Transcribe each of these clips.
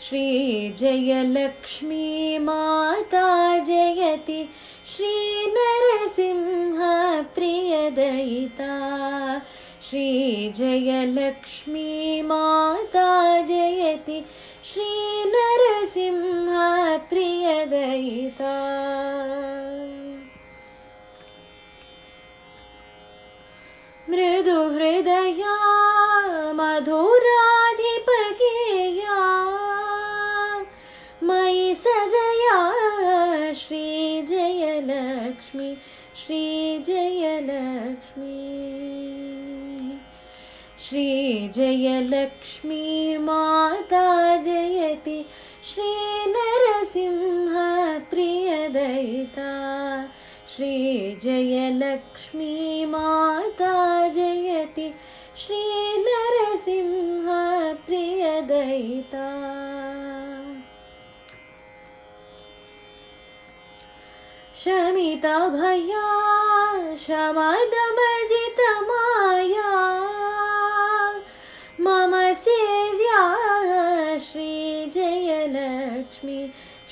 श्रीजयलक्ष्मी माता जयति श्रीनरसिंह प्रियदयिता श्रीजयलक्ष्मी माता जयति श्रीनरसिंह प्रियदयिता मृदुहृदया मधुराधिपकेया मयि सदया श्रीजयलक्ष्मी श्रीजयलक्ष्मी श्रीजयलक्ष्मी माता जयति श्रीनरसिंह प्रियदयिता श्रीजयलक्ष्मी माता जयति श्रीनरसिंह प्रियदयिता शमितभया शमदमजितमाया मम सेव्या श्रीजयलक्ष्मी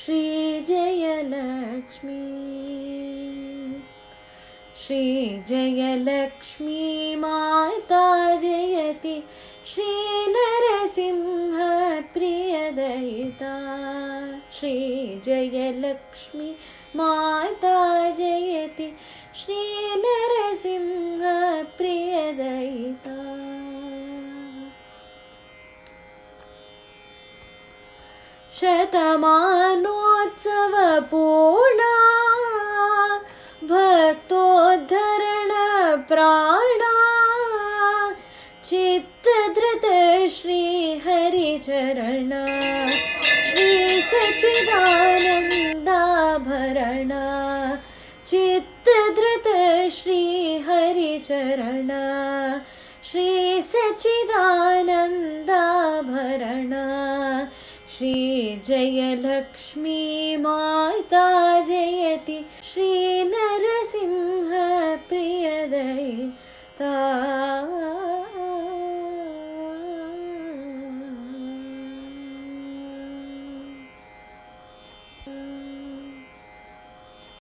श्रीजयलक्ष्मी श्रीजयलक्ष्मी माता जयति श्रीनरसिंह प्रियदयिता श्रीजयलक्ष्मी माता जयति श्रीनरसिंह प्रियदयिता शतमानोत्सवपूर्णा भक्तोद्धरण प्राणा चित्तधृत श्री हरिचरण श्री सच्चिदानन्दाभरण चित्तधृत श्री हरिचरण श्री सच्चिदानन्दाभरण श्रीजयलक्ष्मी माता जयति श्रीनरसिंह प्रियदयिता।